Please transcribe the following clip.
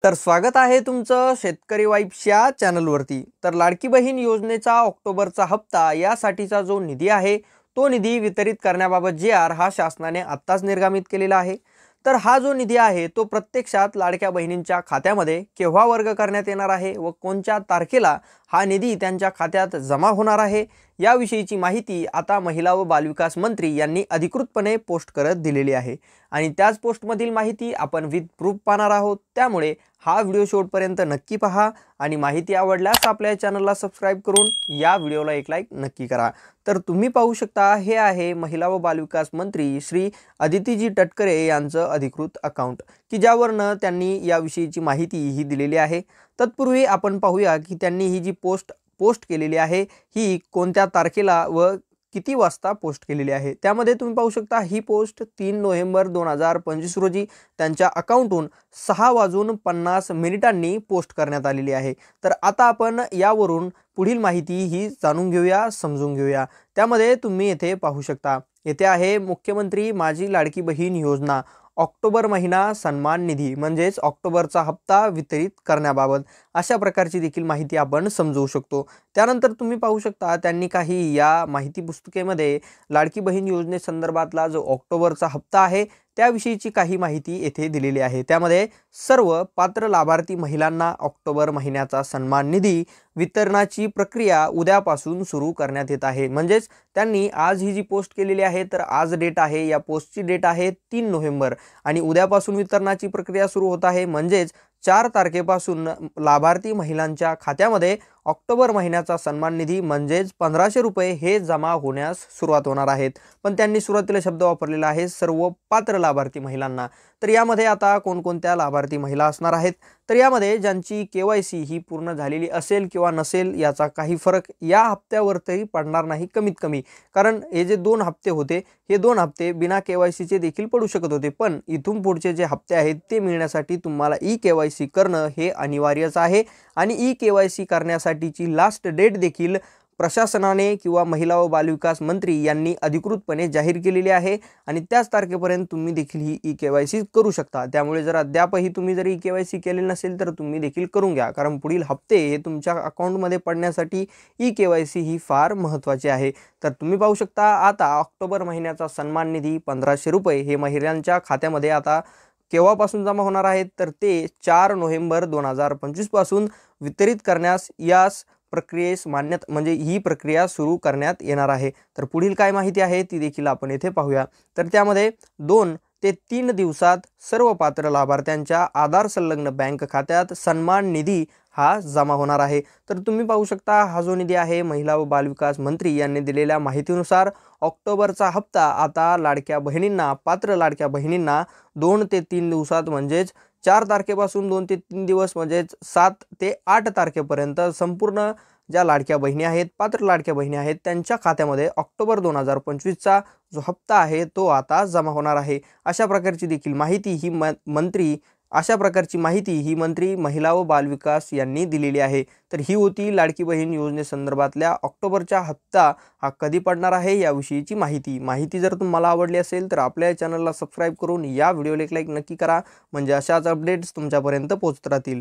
तर स्वागत आहे तुमचं शेतकरी वाइब्स या चॅनलवरती। तर लाडकी बहीण योजनेचा ऑक्टोबरचा हप्ता यासाठीचा जो निधी आहे तो निधी वितरित करण्याबाबत जी-आर हा शासनाने आत्ताच निर्गमित केलेला आहे। तर हा जो निधी आहे तो प्रत्यक्षात लाडक्या बहिणींच्या खात्यामध्ये केव्हा वर्ग करण्यात येणार आहे व कोणत्या तारखेला हा निधी त्यांच्या खात्यात जमा होणार आहे याविषयीची माहिती आता महिला व बालविकास मंत्री यांनी अधिकृतपणे पोस्ट करत दिलेली आहे। आणि त्याच पोस्टमधील माहिती आपण विथ प्रूफ पाहणार आहोत, त्यामुळे हा व्हिडिओ शेवटपर्यंत नक्की पहा आणि माहिती आवडल्यास आपल्या चॅनलला सबस्क्राइब करून या व्हिडिओला एक लाईक नक्की करा। तर तुम्ही पाहू शकता हे आहे महिला व बालविकास मंत्री श्री अदितीजी तटकरे यांचं अधिकृत अकाउंट की ज्यावरनं त्यांनी याविषयीची माहिती ही दिलेली आहे। तत्पूर्वी आपण पाहूया की त्यांनी ही जी पोस्ट केलेली आहे ही कोणत्या तारखेला व किती वाजता पोस्ट केलेली आहे। त्यामध्ये तुम्ही पाहू शकता ही पोस्ट 3 नोव्हेंबर 2025 रोजी त्यांच्या अकाउंटहून 6:50 पोस्ट करण्यात आलेली आहे। तर आता आपण यावरून पुढील माहिती ही जाणून घेऊया, समजून घेऊया। त्यामध्ये तुम्ही येथे पाहू शकता, येथे आहे मुख्यमंत्री माझी लाडकी बहीण योजना ऑक्टोबर महिना सन्मान निधी म्हणजेच ऑक्टोबरचा हप्ता वितरित करण्याबाबत अशा प्रकारची देखील माहिती आपण समजू शकतो। त्यानंतर तुम्ही पाहू शकता त्यांनी काही या माहिती पुस्तिकेमध्ये लाडकी बहीण योजनेसंदर्भातला जो ऑक्टोबरचा हप्ता आहे त्याविषयीची काही माहिती येथे दिलेली आहे। त्यामध्ये सर्व पात्र लाभार्थी महिलांना ऑक्टोबर महिन्याचा सन्मान निधी वितरणाची प्रक्रिया उद्यापासून सुरू करण्यात येत आहे। म्हणजेच त्यांनी आज ही जी पोस्ट केलेली आहे तर आज डेट आहे, या पोस्टची डेट आहे 3 नोव्हेंबर आणि उद्यापासून वितरणाची प्रक्रिया सुरू होत आहे। म्हणजेच 4 तारखेपासून लाभार्थी महिलांच्या खात्यामध्ये ऑक्टोबर महिन्याचा सन्मान निधी म्हणजेच 1500 रुपये हे जमा होण्यास सुरुवात होणार आहेत। पण त्यांनी सुरुवातीला शब्द वापरलेला आहे सर्व पात्र लाभार्थी महिलांना। तर यामध्ये आता कोणकोणत्या लाभार्थी महिला असणार आहेत, तर यामध्ये ज्यांची KYC ही पूर्ण झालेली असेल किंवा नसेल याचा काही फरक या हप्त्यावरती पडणार नाही कमीत कमी, कारण हे जे 2 हप्ते होते हे 2 हप्ते बिना KYC चे देखील पडू शकत होते, पण इथून पुढचे जे हप्ते आहेत ते मिळण्यासाठी तुम्हाला ई-KYC करणं हे अनिवार्यच आहे। आणि ई-KYC करण्यासाठीची लास्ट डेट देखील प्रशासनाने किंवा महिला व बालविकास मंत्री यांनी अधिकृतपणे जाहीर केलेली आहे आणि त्याच तारखेपर्यंत तुम्ही देखील ही ई-KYC करू शकता। त्यामुळे जर अद्यापही तुम्ही जर ई-KYC केलेले नसेल तर तुम्ही देखील करून घ्या, कारण पुढील हप्ते हे तुमच्या अकाउंटमध्ये पडण्यासाठी ई-KYC ही फार महत्त्वाची आहे। तर तुम्ही पाहू शकता आता ऑक्टोबर महिन्याचा सन्मान निधी 1500 रुपये हे महिलांच्या खात्यामध्ये आता केव्हापासून जमा होणार आहेत, तर ते 4 नोव्हेंबर 2025 पासून वितरित करण्यास यास प्रक्रियेस मान्यता म्हणजे ही प्रक्रिया सुरू करण्यात येणार आहे। तर पुढील काय माहिती आहे ती देखील आपण येथे पाहूया। तर त्यामध्ये 2 ते 3 दिवसात सर्व पात्र लाभार्थ्यांच्या आधार संलग्न बँक खात्यात सन्मान निधी हा जमा होणार आहे। तर तुम्ही पाहू शकता हा जो निधी आहे महिला व बालविकास मंत्री यांनी दिलेल्या माहितीनुसार ऑक्टोबरचा हप्ता आता लाडक्या बहिणींना, पात्र लाडक्या बहिणींना 2 ते 3 दिवसात म्हणजेच 4 तारखेपासून 2 ते 3 दिवस म्हणजेच 7 ते 8 तारखेपर्यंत संपूर्ण ज्या लाडक्या बहिणी आहेत, पात्र लाडक्या बहिणी आहेत त्यांच्या खात्यामध्ये ऑक्टोबर 2025 चा जो हप्ता आहे तो आता जमा होणार आहे। अशा प्रकारची देखील माहिती ही मंत्री महिला व बालविकास यांनी दिलेली आहे। तर ही होती लाडकी बहीण योजनेसंदर्भातल्या ऑक्टोबरचा हप्ता हा कधी पडणार आहे याविषयीची माहिती जर तुम्हाला आवडली असेल तर आपल्या चॅनलला सबस्क्राइब करून या व्हिडिओला एक लाईक नक्की करा, म्हणजे अशाच अपडेट्स तुमच्यापर्यंत पोहोचत राहतील।